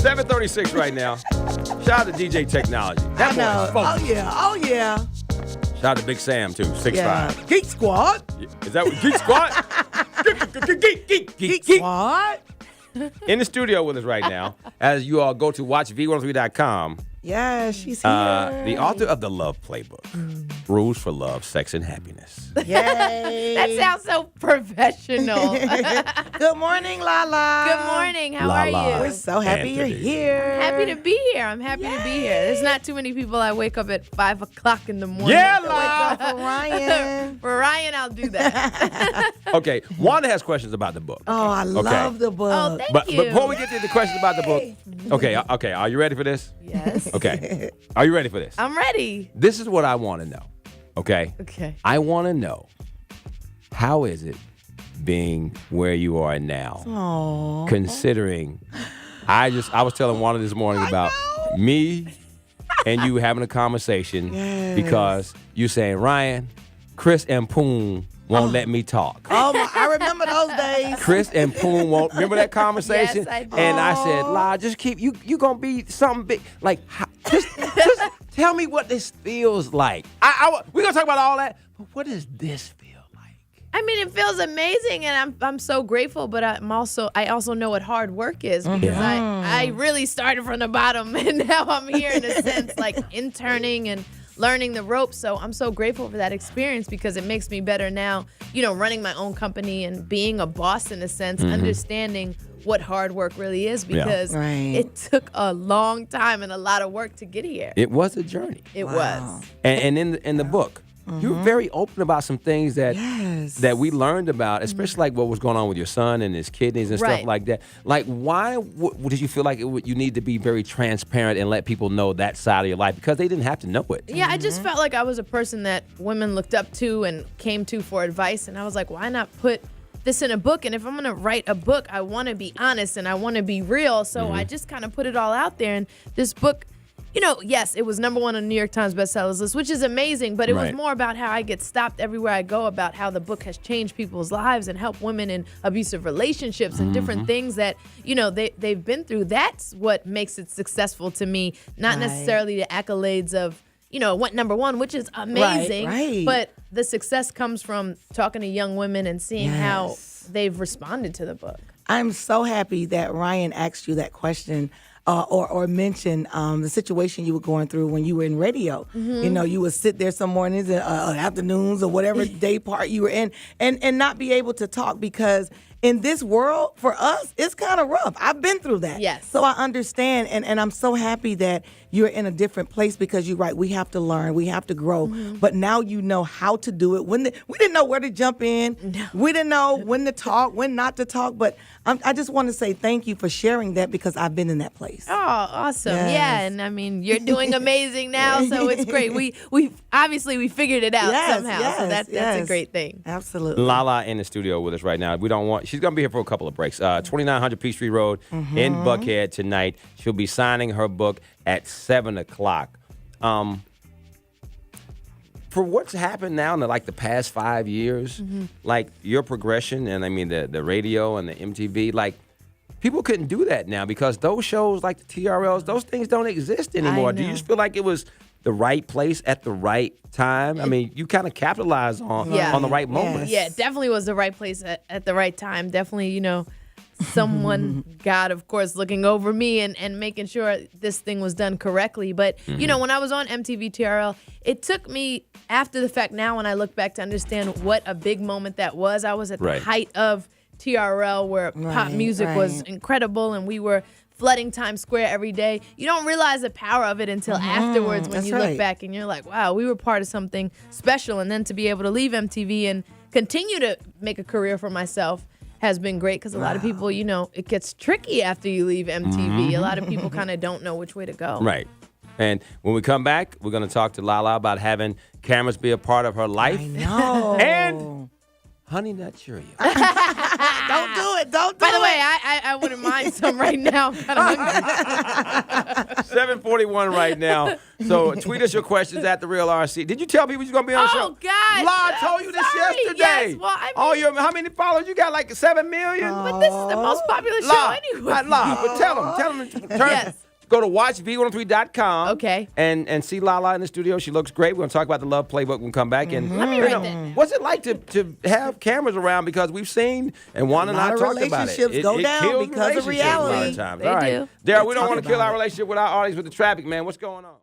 7:36 right now. Shout out to DJ Technology. That boy is focused. Oh, yeah. Shout out to Big Sam, too, 6'5". Yeah. Geek Squad. Is that what Geek Squad? Geek Squad. In the studio with us right now, as you all go to watchv103.com. Yeah, she's here. The author of the Love Playbook, Rules for Love, Sex, and Happiness. Yay. That sounds so professional. Good morning, Lala. Good morning. How are you? We're so happy you're here. Happy to be here. I'm happy to be here. There's not too many people I wake up at 5 o'clock in the morning. Yeah, Lala. For Ryan. For Ryan, I'll do that. Okay, Wanda has questions about the book. Oh, I love the book. Oh, thank But you. before we get to the questions about the book, okay, are you ready for this? Yes. Okay, are you ready for this? I'm ready. This is what I want to know, okay? Okay. I want to know, how is it being where you are now, Aww. considering I was telling Wanda this morning about me and you having a conversation because you saying, Ryan, Chris and Poon won't let me talk. Oh, I remember those days. Chris and Poon won't. Remember that conversation? Yes, I do. And I said, La, just keep, you going to be something big. Like, just tell me what this feels like. We're going to talk about all that, but what does this feel like? I mean, it feels amazing, and I'm so grateful. But I also know what hard work is, because I really started from the bottom, and now I'm here in a sense, like interning and learning the ropes. So I'm so grateful for that experience, because it makes me better now, running my own company and being a boss in a sense, understanding what hard work really is, because it took a long time and a lot of work to get here. It was a journey. It was. And in the book, you're very open about some things that we learned about, especially like what was going on with your son and his kidneys and stuff like that. Like, why did you feel like you need to be very transparent and let people know that side of your life? Because they didn't have to know it. Yeah, I just felt like I was a person that women looked up to and came to for advice. And I was like, why not put this in a book? And if I'm going to write a book, I want to be honest and I want to be real. So I just kind of put it all out there. And this book, yes, it was #1 on the New York Times bestsellers list, which is amazing, but it was more about how I get stopped everywhere I go, about how the book has changed people's lives and helped women in abusive relationships and different things that, they've been through. That's what makes it successful to me, not necessarily the accolades of, it went #1, which is amazing, but the success comes from talking to young women and seeing how they've responded to the book. I'm so happy that Ryan asked you that question. Or mention the situation you were going through when you were in radio. You would sit there some mornings, afternoons, or whatever day part you were in, and not be able to talk, because in this world, for us, it's kind of rough. I've been through that. Yes. So I understand, and I'm so happy that you're in a different place, because you're right, we have to learn, we have to grow. But now you know how to do it. We didn't know where to jump in. No. We didn't know when to talk, when not to talk. But I just want to say thank you for sharing that, because I've been in that place. Oh, awesome. Yes. Yeah, and I mean, you're doing amazing now, so it's great. We obviously we figured it out somehow, so that's a great thing. Absolutely. Lala in the studio with us right now. She's going to be here for a couple of breaks. 2900 Peachtree Road in Buckhead tonight. She'll be signing her book at 7 o'clock. For what's happened now in the past 5 years, like your progression, and I mean the radio and the MTV, like people couldn't do that now, because those shows like the TRLs, those things don't exist anymore. Do you just feel like it was the right place at the right time? I mean, you kind of capitalized on the right moment. Yeah, it definitely was the right place at the right time. Definitely, someone, God, of course, looking over me and making sure this thing was done correctly. But, when I was on MTV TRL, it took me after the fact now, when I look back, to understand what a big moment that was. I was at the height of TRL, where pop music was incredible, and we were flooding Times Square every day. You don't realize the power of it until afterwards, when you look back and you're like, wow, we were part of something special. And then to be able to leave MTV and continue to make a career for myself has been great, because a lot of people, it gets tricky after you leave MTV. A lot of people kind of don't know which way to go. Right. And when we come back, we're going to talk to Lala about having cameras be a part of her life. I know. And Honey Nut Cheerios. Don't do it. Don't do it. By the way, I wouldn't mind some right now. I'm kind of hungry. 7:41 right now. So tweet us your questions at The Real RC. Did you tell people you're going to be on the show? Oh, God. La, I told you this Sorry. yesterday. Yes, well, I mean, How many followers you got? Like 7 million? but this is the most popular show La, anyway. but tell them. Yes. Go to watchv103.com. Okay. And see Lala in the studio. She looks great. We're going to talk about the Love Playbook when we come back. And Let me you write know, that down. what's it like to have cameras around? Because we've seen, and Juan and I lot of talked about it. relationships go down kills because of relationships a lot reality. of times. They All right. do. Daryl, we don't Talk want to kill about our it. relationship with our audience with the traffic, man. What's going on?